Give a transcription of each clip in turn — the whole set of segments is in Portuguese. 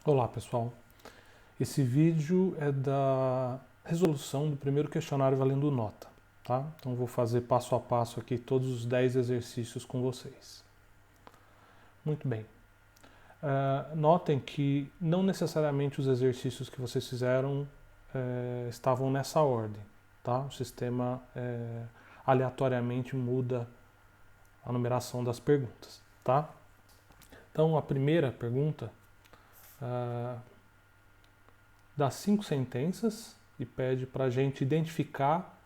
Olá pessoal, esse vídeo é da resolução do primeiro questionário valendo nota, tá? Então vou fazer passo a passo aqui todos os 10 exercícios com vocês. Muito bem. Notem que não necessariamente os exercícios que vocês fizeram estavam nessa ordem, tá? O sistema aleatoriamente muda a numeração das perguntas, tá? Então a primeira pergunta dá 5 sentenças e pede para a gente identificar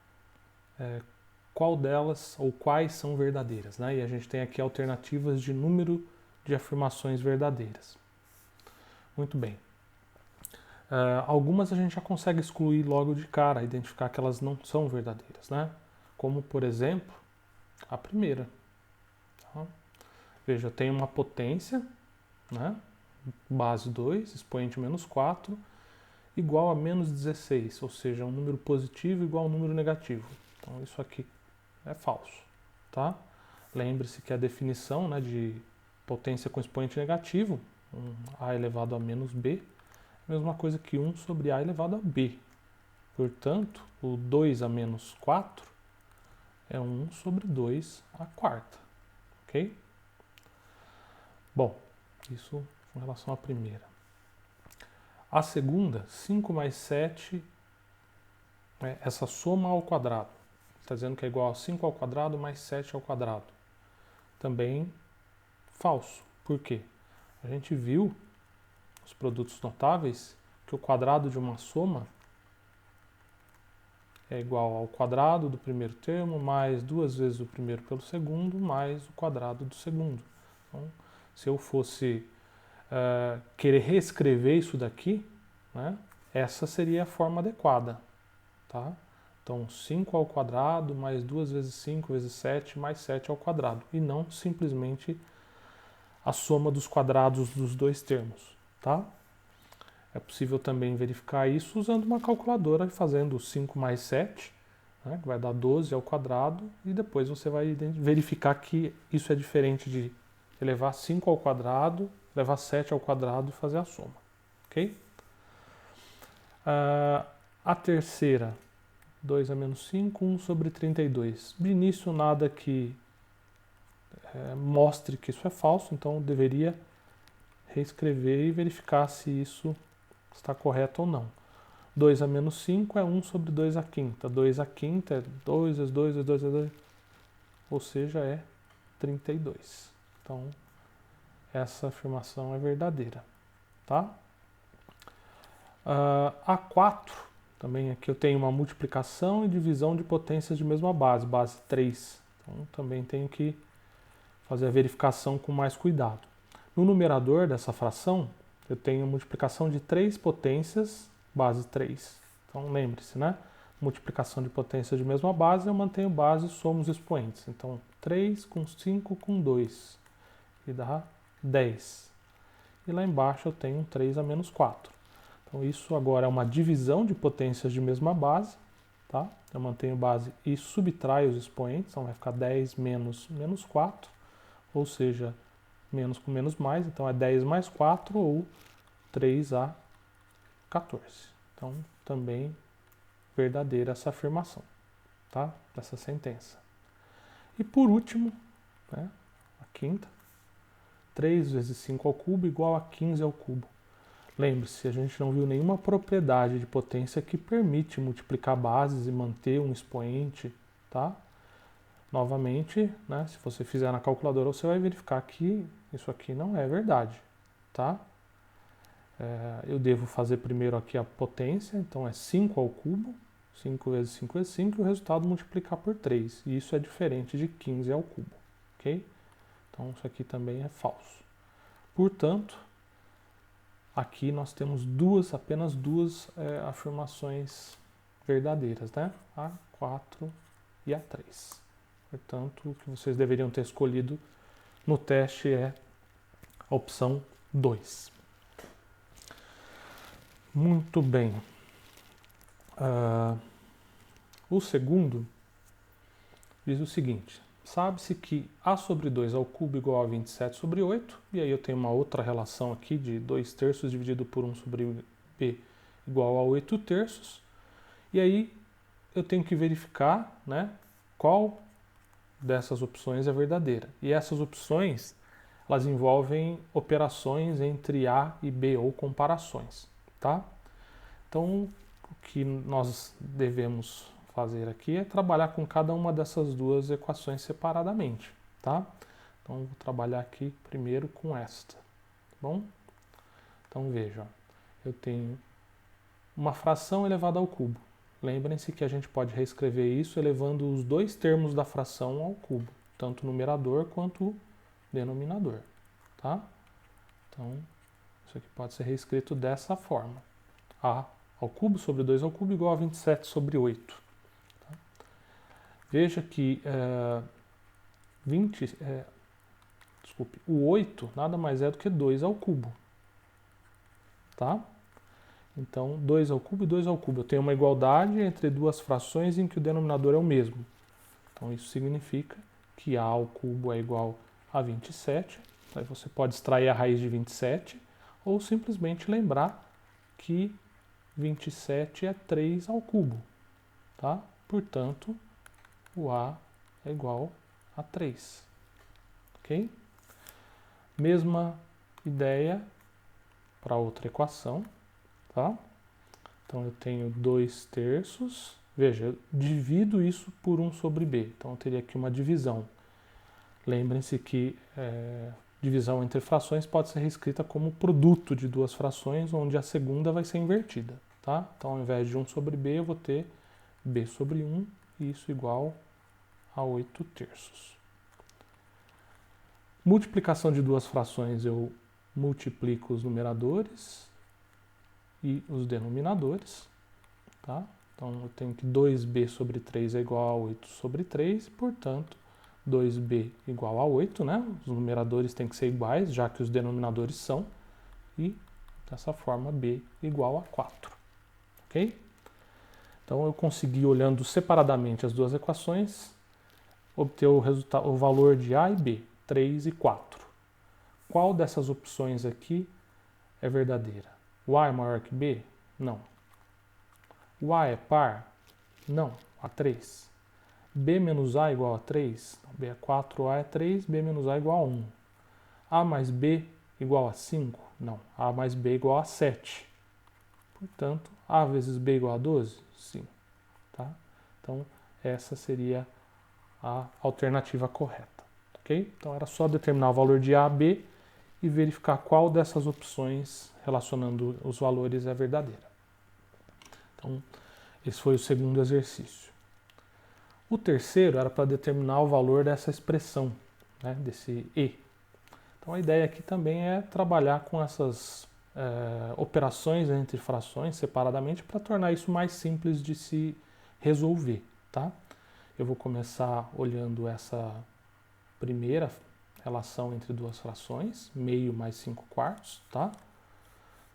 qual delas ou quais são verdadeiras, né? E a gente tem aqui alternativas de número de afirmações verdadeiras. Muito bem. Algumas a gente já consegue excluir logo de cara, identificar que elas não são verdadeiras, né? Como, por exemplo, a primeira. Tá? Veja, eu tenho uma potência, né? Base 2, expoente menos 4, igual a menos 16, ou seja, um número positivo igual a um número negativo. Então isso aqui é falso, tá? Lembre-se que a definição, né, de potência com expoente negativo, a elevado a menos b, é a mesma coisa que 1 sobre a elevado a b. Portanto, o 2 a menos 4 é 1 sobre 2 a quarta, ok? Bom, isso com relação à primeira. A segunda, 5 mais 7, essa soma ao quadrado. Está dizendo que é igual a 5 ao quadrado mais 7 ao quadrado. Também falso. Por quê? A gente viu nos produtos notáveis que o quadrado de uma soma é igual ao quadrado do primeiro termo mais 2 vezes o primeiro pelo segundo mais o quadrado do segundo. Então, se eu fosse querer reescrever isso daqui, né, essa seria a forma adequada. Tá? Então, 5 ao quadrado mais 2 vezes 5 vezes 7 mais 7 ao quadrado. E não simplesmente a soma dos quadrados dos dois termos. Tá? É possível também verificar isso usando uma calculadora, fazendo 5 mais 7, né, que vai dar 12 ao quadrado, e depois você vai verificar que isso é diferente de elevar 5 ao quadrado, levar 7 ao quadrado e fazer a soma. Ok? A terceira, 2 a menos 5, 1 sobre 32. De início, nada que mostre que isso é falso, então eu deveria reescrever e verificar se isso está correto ou não. 2 a menos 5 é 1 sobre 2 a quinta. 2 a quinta é 2 vezes 2 vezes 2 vezes 2, ou seja, é 32. Então, essa afirmação é verdadeira. Tá? A 4, também aqui eu tenho uma multiplicação e divisão de potências de mesma base, base 3. Então, também tenho que fazer a verificação com mais cuidado. No numerador dessa fração, eu tenho multiplicação de 3 potências, base 3. Então, lembre-se, né? Multiplicação de potências de mesma base, eu mantenho base, somo os expoentes. Então, 3 com 5 com 2, e dá 10. E lá embaixo eu tenho 3 a menos 4. Então, isso agora é uma divisão de potências de mesma base. Tá? Eu mantenho base e subtraio os expoentes, então vai ficar 10 menos menos 4, ou seja, menos com menos mais, então é 10 mais 4 ou 3 a 14. Então, também verdadeira essa afirmação, tá? Dessa sentença. E por último, né, a quinta, 3 vezes 5 ao cubo igual a 15 ao cubo. Lembre-se, a gente não viu nenhuma propriedade de potência que permite multiplicar bases e manter um expoente, tá? Novamente, né, se você fizer na calculadora, você vai verificar que isso aqui não é verdade, tá? Eu devo fazer primeiro aqui a potência, então é 5 ao cubo, 5 vezes 5 vezes 5, e o resultado multiplicar por 3. E isso é diferente de 15 ao cubo, ok? Então isso aqui também é falso. Portanto, aqui nós temos apenas duas afirmações verdadeiras, né? A 4 e a 3. Portanto, o que vocês deveriam ter escolhido no teste é a opção 2. Muito bem. O segundo diz o seguinte: sabe-se que A sobre 2 ao cubo igual a 27 sobre 8, e aí eu tenho uma outra relação aqui de 2 terços dividido por 1 sobre B igual a 8 terços, e aí eu tenho que verificar, né, qual dessas opções é verdadeira. E essas opções, elas envolvem operações entre A e B ou comparações, tá? Então, o que nós devemos fazer aqui é trabalhar com cada uma dessas duas equações separadamente, tá? Então, vou trabalhar aqui primeiro com esta, tá bom? Então, veja, eu tenho uma fração elevada ao cubo. Lembrem-se que a gente pode reescrever isso elevando os dois termos da fração ao cubo, tanto o numerador quanto o denominador, tá? Então, isso aqui pode ser reescrito dessa forma. A ao cubo sobre 2 ao cubo igual a 27 sobre 8. Tá? Veja que o 8 nada mais é do que 2 ao cubo, tá? Então, 2 ao cubo e 2 ao cubo. Eu tenho uma igualdade entre duas frações em que o denominador é o mesmo. Então, isso significa que A ao cubo é igual a 27. Aí você pode extrair a raiz de 27 ou simplesmente lembrar que 27 é 3 ao cubo. Tá? Portanto, o A é igual a 3. Ok? Mesma ideia para outra equação. Tá? Então eu tenho 2 terços, veja, eu divido isso por 1 sobre B, então eu teria aqui uma divisão. Lembrem-se que divisão entre frações pode ser reescrita como produto de duas frações, onde a segunda vai ser invertida. Tá? Então ao invés de 1 sobre B, eu vou ter B sobre 1, e isso igual a 8 terços. Multiplicação de duas frações, eu multiplico os numeradores e os denominadores, tá? Então eu tenho que 2b sobre 3 é igual a 8 sobre 3, portanto 2b igual a 8, né? Os numeradores têm que ser iguais, já que os denominadores são, e dessa forma b igual a 4, ok? Então eu consegui, olhando separadamente as duas equações, obter o valor de a e b, 3 e 4. Qual dessas opções aqui é verdadeira? O A é maior que B? Não. O A é par? Não. A 3. B menos A igual a 3? B é 4, A é 3, B menos A igual a 1. A mais B igual a 5? Não. A mais B igual a 7. Portanto, A vezes B igual a 12? Sim. Tá? Então, essa seria a alternativa correta. Ok? Então, era só determinar o valor de A, B e verificar qual dessas opções, relacionando os valores, é verdadeira. Então, esse foi o segundo exercício. O terceiro era para determinar o valor dessa expressão, né, desse E. Então, a ideia aqui também é trabalhar com essas operações entre frações separadamente para tornar isso mais simples de se resolver. Tá? Eu vou começar olhando essa primeira relação entre duas frações, meio mais 5 quartos, tá?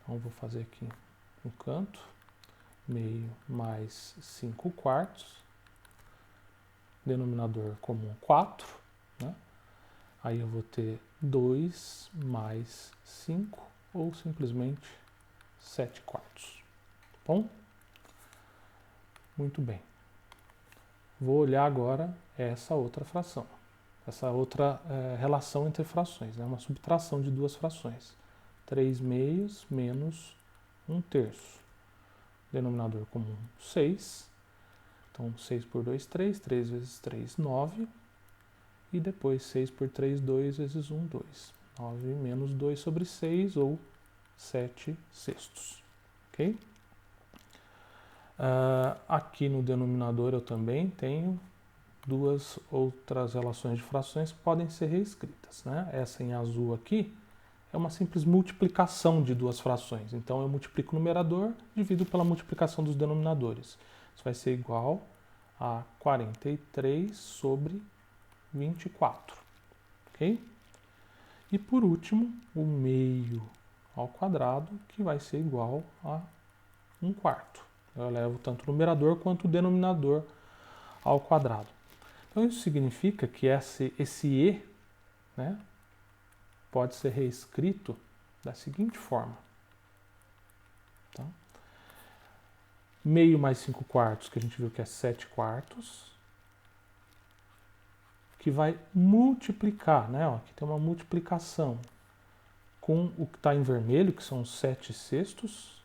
Então vou fazer aqui no canto, meio mais 5 quartos, denominador comum 4, né? Aí eu vou ter 2 mais 5, ou simplesmente 7 quartos. Bom? Muito bem. Vou olhar agora essa outra fração. Essa outra relação entre frações, né? Uma subtração de duas frações. 3 meios menos 1 terço. Denominador comum 6. Então 6 por 2, 3. 3 vezes 3, 9. E depois 6 por 3, 2 vezes 1, 2. 9 menos 2 sobre 6, ou 7 sextos. Ok? Aqui no denominador eu também tenho duas outras relações de frações que podem ser reescritas, né? Essa em azul aqui é uma simples multiplicação de duas frações. Então eu multiplico o numerador, divido pela multiplicação dos denominadores. Isso vai ser igual a 43 sobre 24. Ok? E por último, o meio ao quadrado, que vai ser igual a 1/4. Eu levo tanto o numerador quanto o denominador ao quadrado. Então isso significa que esse E, né, pode ser reescrito da seguinte forma. Tá? Meio mais 5 quartos, que a gente viu que é 7 quartos, que vai multiplicar, né? Ó, aqui tem uma multiplicação com o que está em vermelho, que são 7 sextos.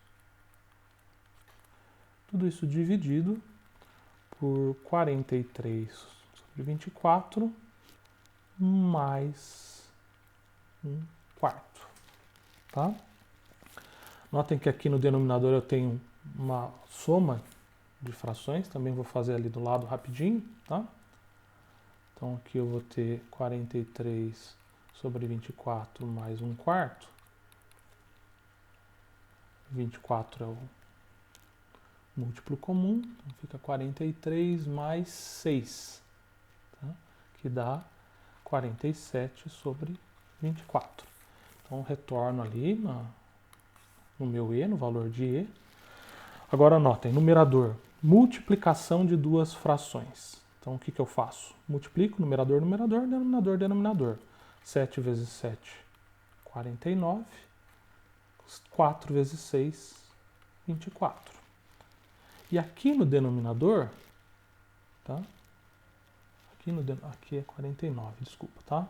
Tudo isso dividido por 43 sobre 24 mais 1 quarto. Tá? Notem que aqui no denominador eu tenho uma soma de frações, também vou fazer ali do lado rapidinho, tá? Então aqui eu vou ter 43 sobre 24 mais 1 quarto. 24 é o múltiplo comum, então fica 43 mais 6, tá? Que dá 47 sobre 24. Então retorno ali no meu E, no valor de E. Agora anotem, numerador, multiplicação de duas frações. Então o que eu faço? Multiplico numerador, numerador, denominador, denominador. 7 vezes 7, 49. 4 vezes 6, 24. E aqui no denominador, tá? Aqui é 49, desculpa, tá?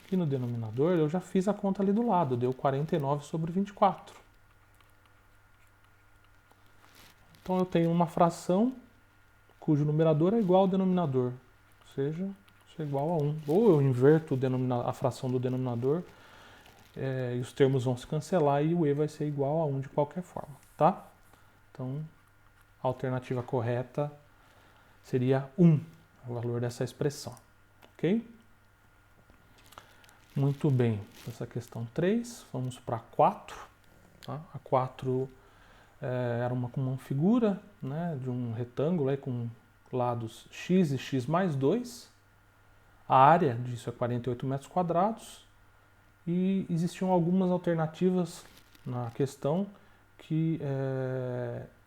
Aqui no denominador eu já fiz a conta ali do lado, deu 49 sobre 24. Então eu tenho uma fração cujo numerador é igual ao denominador, ou seja, isso é igual a 1. Ou eu inverto a fração do denominador e os termos vão se cancelar e o E vai ser igual a 1 de qualquer forma, tá? Então, a alternativa correta seria 1, o valor dessa expressão, ok? Muito bem, essa questão 3, vamos para a 4. Tá? A 4 era uma figura, né, de um retângulo aí, com lados x e x mais 2. A área disso é 48 metros quadrados. E existiam algumas alternativas na questão que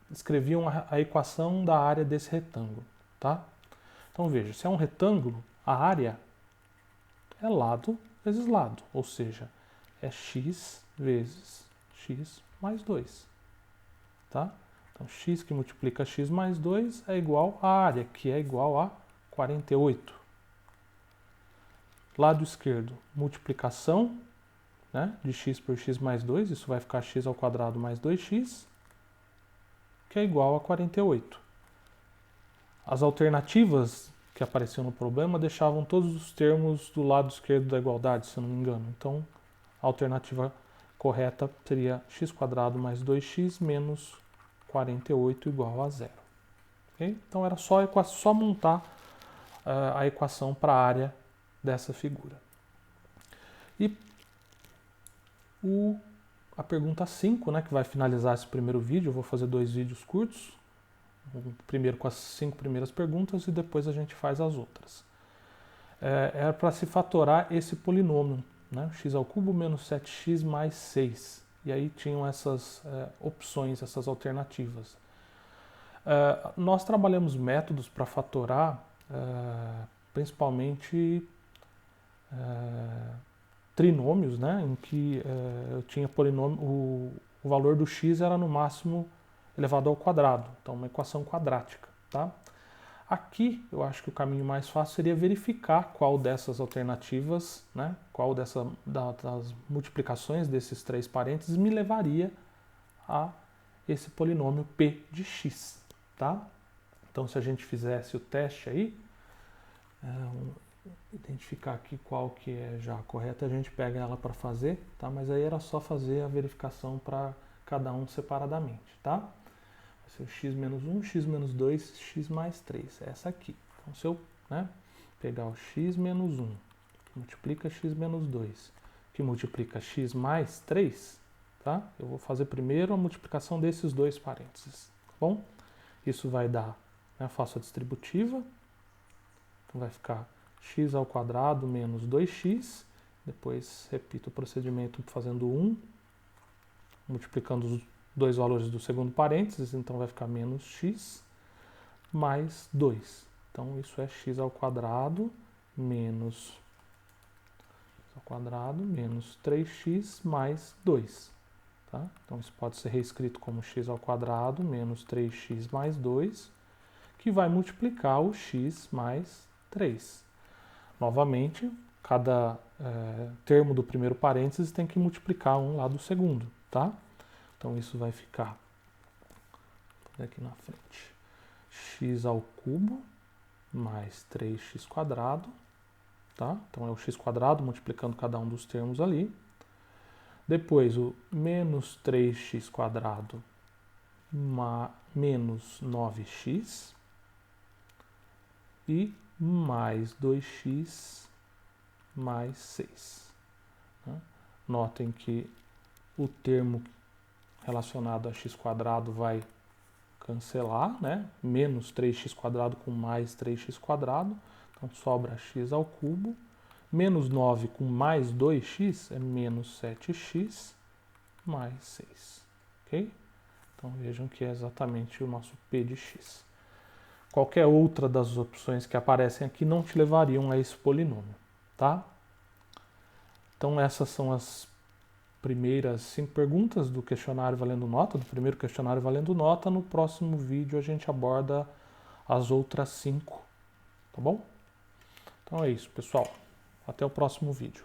escreviam a equação da área desse retângulo. Tá? Então veja, se é um retângulo, a área é lado vezes lado, ou seja, é x vezes x mais 2. Tá? Então x que multiplica x mais 2 é igual à área, que é igual a 48. Lado esquerdo, multiplicação, né, de x por x mais 2, isso vai ficar x ao quadrado mais 2x, que é igual a 48. As alternativas que apareciam no problema deixavam todos os termos do lado esquerdo da igualdade, se eu não me engano. Então, a alternativa correta seria x² mais 2x menos 48 igual a 0. Okay? Então, era só montar a equação para a área dessa figura. E a pergunta 5, né, que vai finalizar esse primeiro vídeo, eu vou fazer 2 vídeos curtos, primeiro com as 5 primeiras perguntas e depois a gente faz as outras. Era para se fatorar esse polinômio, né, x³ menos 7x mais 6. E aí tinham essas opções, essas alternativas. Nós trabalhamos métodos para fatorar principalmente trinômios, né, em que eu tinha polinômio, o valor do x era no máximo elevado ao quadrado, então uma equação quadrática. Tá? Aqui eu acho que o caminho mais fácil seria verificar qual dessas alternativas, né, qual das multiplicações desses 3 parênteses me levaria a esse polinômio p de x. Tá? Então se a gente fizesse o teste aí, identificar aqui qual que é já a correta, a gente pega ela para fazer, tá? Mas aí era só fazer a verificação para cada um separadamente, tá? Vai ser o x menos 1, x menos 2, x mais 3, essa aqui. Então se eu pegar o x menos 1, que multiplica x menos 2, que multiplica x mais 3, tá? Eu vou fazer primeiro a multiplicação desses 2 parênteses, tá bom? Isso vai dar, né, faço a distributiva, então vai ficar x ao quadrado menos 2x, depois repito o procedimento fazendo 1, multiplicando os 2 valores do segundo parênteses, então vai ficar menos x, mais 2. Então, isso é x ao quadrado menos 3x mais 2. Tá? Então, isso pode ser reescrito como x ao quadrado menos 3x mais 2, que vai multiplicar o x mais 3. Novamente, cada termo do primeiro parênteses tem que multiplicar um lá do segundo. Tá? Então, isso vai ficar aqui na frente. X ao cubo mais 3x quadrado. Tá? Então, é o x quadrado multiplicando cada um dos termos ali. Depois, o menos 3x quadrado menos 9x e mais 2x mais 6. Né? Notem que o termo relacionado a x quadrado vai cancelar, né? Menos 3x quadrado com mais 3x quadrado. Então, sobra x ao cubo. Menos 9 com mais 2x é menos 7x mais 6. Ok? Então vejam que é exatamente o nosso p de x. Qualquer outra das opções que aparecem aqui não te levariam a esse polinômio. Tá? Então essas são as primeiras 5 perguntas do questionário valendo nota, do primeiro questionário valendo nota. No próximo vídeo a gente aborda as outras 5. Tá bom? Então é isso, pessoal. Até o próximo vídeo.